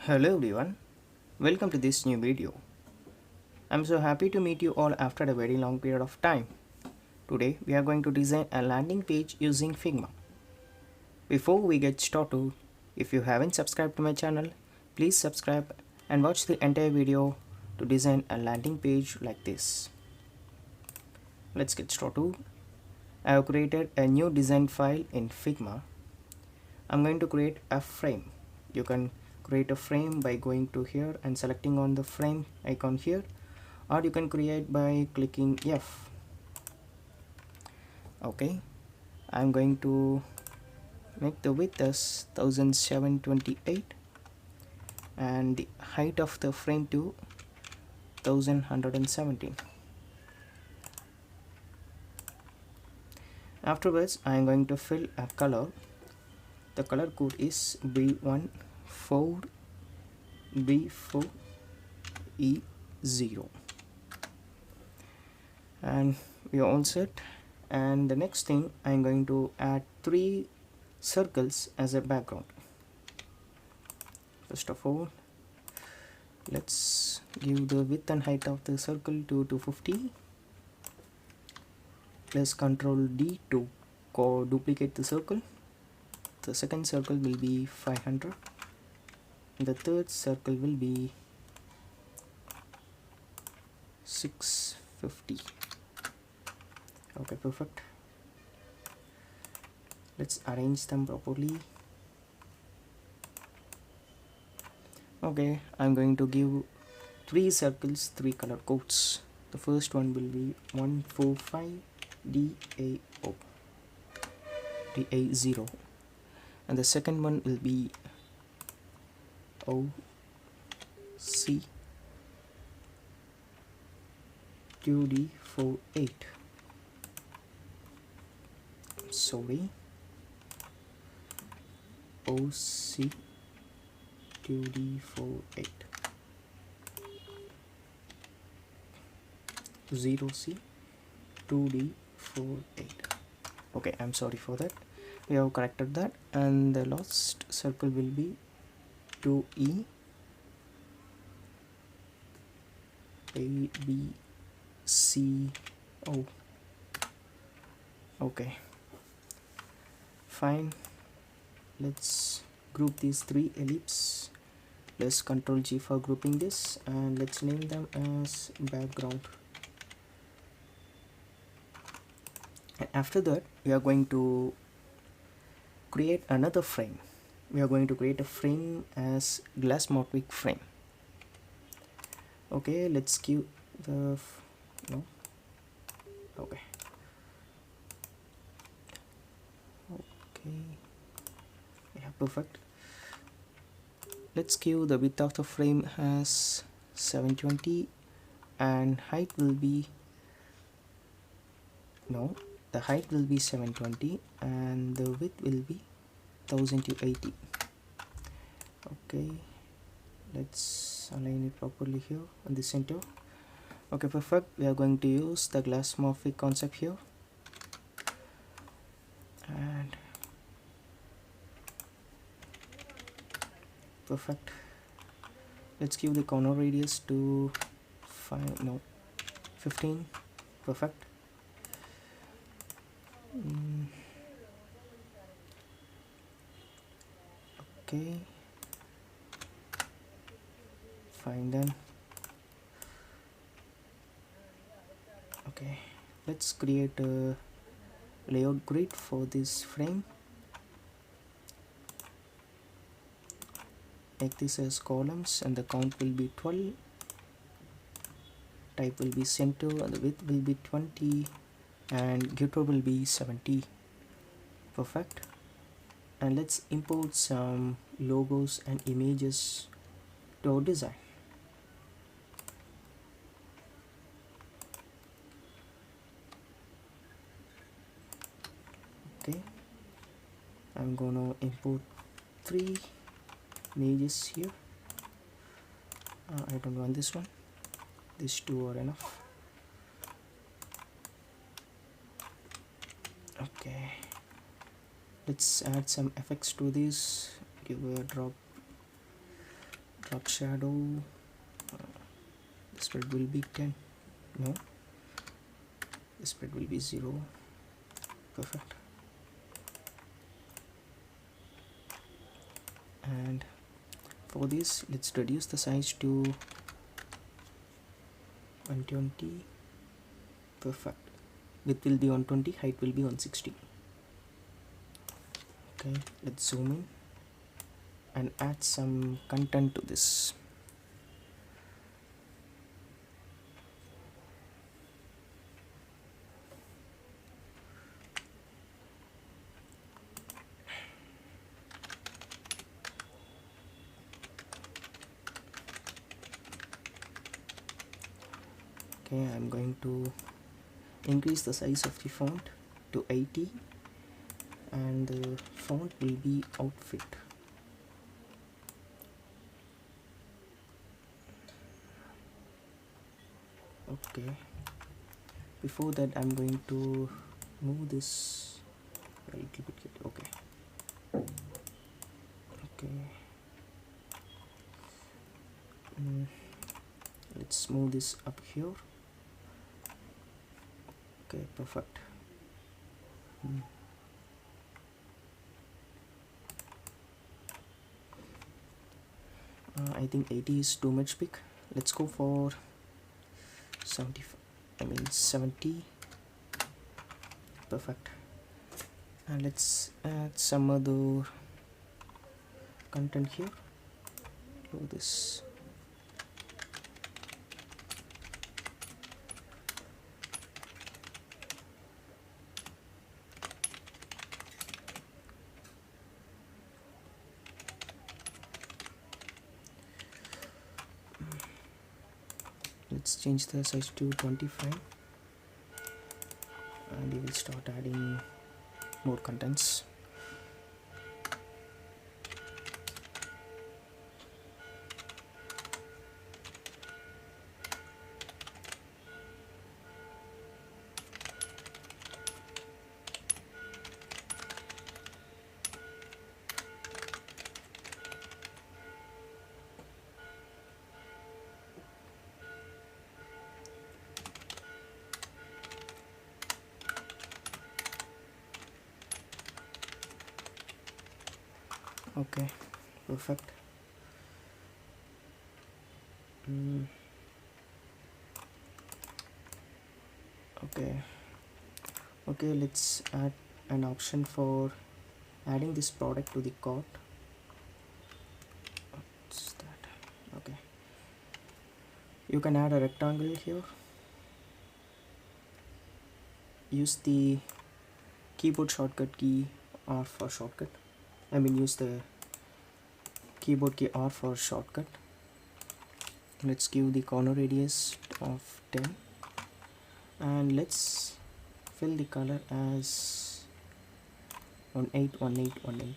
Hello everyone, welcome to this new video. I'm so happy to meet you all after a very long period of time. Today we are going to design a landing page using Figma. Before we get started, if you haven't subscribed to my channel, please subscribe and watch the entire video to design a landing page like this. Let's get started. I have created a new design file in Figma. I'm going to create a frame. You can create a frame by going to here and selecting on the frame icon here, or you can create by clicking F. Okay, I'm going to make the width as 1728 and the height of the frame to 1117. Afterwards, I'm going to fill a color. The color code is B14B4E0, and we are all set. And the next thing, I'm going to add 3 circles as a background. First of all, let's give the width and height of the circle to 250. Press Ctrl D to duplicate the circle. The second circle will be 500. The third circle will be 650. Okay, perfect. Let's arrange them properly. Okay, I'm going to give 3 circles 3 color codes. The first one will be 145 DA0, and the second one will be OC 2D48. Sorry, OC 2D48, 0C 2D48. Okay, I'm sorry for that. We have corrected that, and the last circle will be 2E ABC0. Okay, fine. Let's group these 3 ellipses. Let's Ctrl G for grouping this, and let's name them as background. And after that, we are going to create another frame. We are going to create a frame as glass Morphic frame. Okay, let's give the no. Okay. Okay. Yeah, perfect. Let's give the width of the frame as 720, and height will be no. The height will be 720 and the width will be 1080. Okay, let's align it properly here in the center. Okay, perfect. We are going to use the glass Morphic concept here, and perfect. Let's give the corner radius to 15. Perfect. Okay, fine then. Okay, let's create a layout grid for this frame. Make this as columns, and the count will be 12. Type will be center, and the width will be 20, and gutter will be 70. Perfect. And let's import some logos and images to our design. Okay, I'm gonna import 3 images here. I don't want this one. These 2 are enough. Okay, let's add some effects to this. Give a start shadow. The spread will be 10. No, the spread will be 0. Perfect. And for this, let's reduce the size to 120. Perfect. Width will be 120, height will be 160. Okay, let's zoom in and add some content to this. Okay, I'm going to increase the size of the font to 80 and the font will be outfit. Okay, before that I'm going to move this a little bit. Okay, okay. Let's move this up here. Okay, perfect. I think 80 is too much big. Let's go for 75. I mean 70. Perfect. And let's add some other content here. Do this. Let's change the size to 25 and we will start adding more contents. Okay, perfect. Okay, let's add an option for adding this product to the cart. What's that? Okay, you can add a rectangle here. Use the keyboard shortcut key R for shortcut. I mean use the keyboard key R for shortcut. Let's give the corner radius of 10 and let's fill the color as 181818.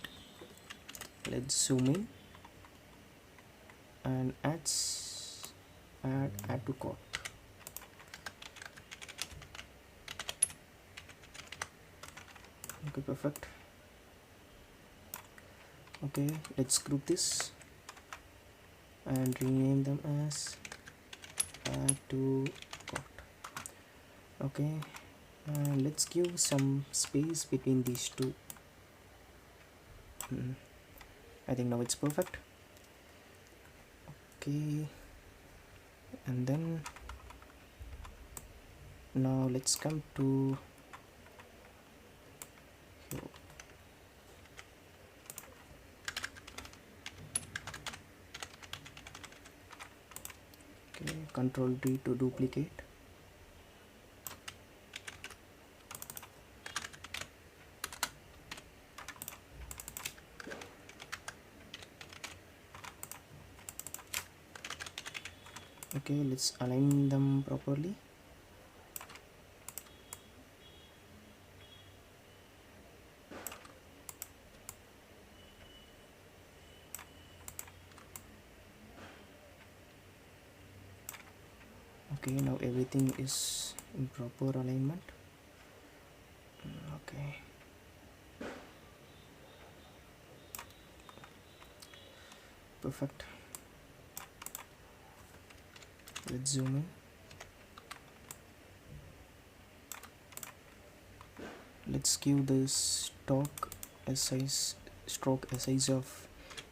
Let's zoom in and add to cart. Okay, perfect. Okay, let's group this and rename them as add to cart. Okay, and let's give some space between these two. I think now it's perfect. Okay, and then now let's come to here. Okay, Control D to duplicate. Okay, let's align them properly. Okay, now everything is in proper alignment. Okay, perfect. Let's zoom in. Let's give this stroke a size of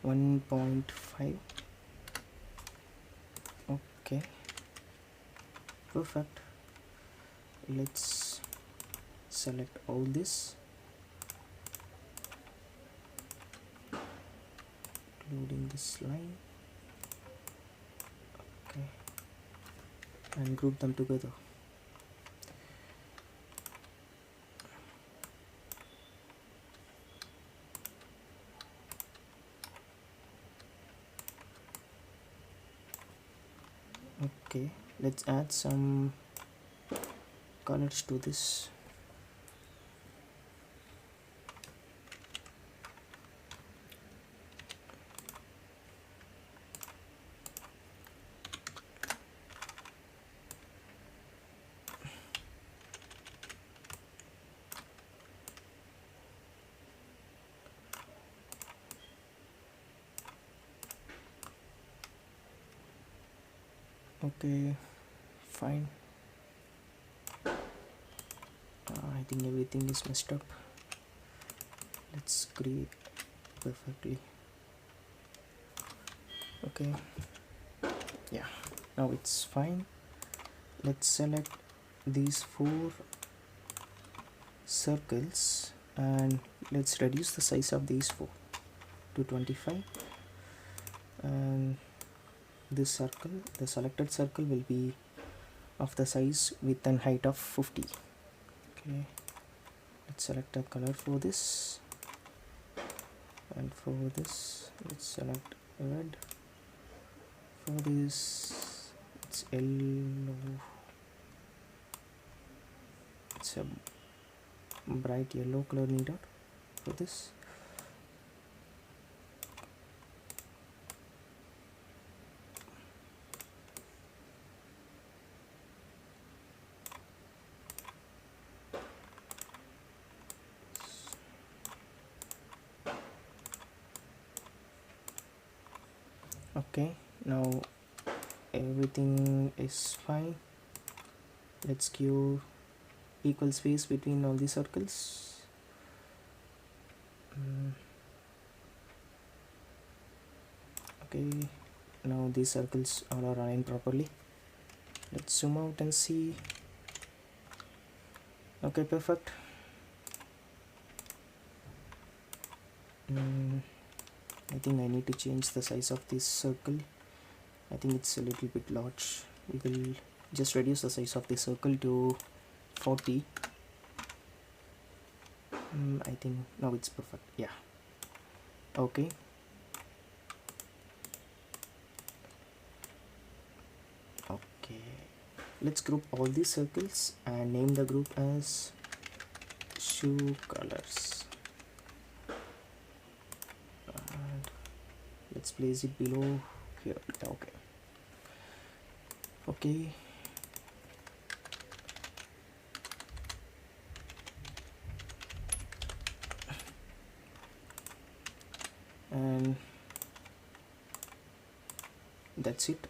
1.5. Okay, perfect. Let's select all this, including this line. Okay, and group them together. Okay, let's add some colors to this. Okay, fine. I think everything is messed up. Let's create perfectly. Okay, yeah, now it's fine. Let's select these 4 circles and let's reduce the size of these 4 to 25, and this circle, the selected circle, will be of the size width and height of 50. Okay, let's select a color for this, and for this let's select red. For this it's yellow, it's a bright yellow color needed for this. Okay, now everything is fine. Let's give equal space between all the circles. Okay, now these circles are aligned properly. Let's zoom out and see. Okay, perfect. I think I need to change the size of this circle. I think it's a little bit large. We will just reduce the size of the circle to 40. I think now it's perfect. Yeah, okay. Okay, let's group all these circles and name the group as shoe colors, and let's place it below here. Okay, okay. And that's it.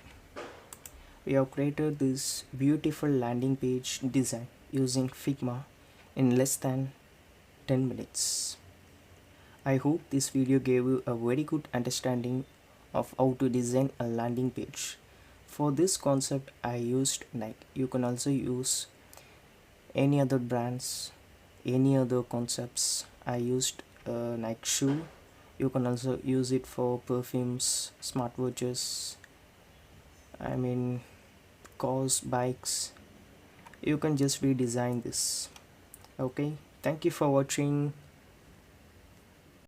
We have created this beautiful landing page design using Figma in less than 10 minutes. I hope this video gave you a very good understanding of how to design a landing page. For this concept I used Nike. You can also use any other brands, any other concepts. I used Nike shoe. You can also use it for perfumes, smartwatches, I mean cars, bikes. You can just redesign this. Okay, thank you for watching.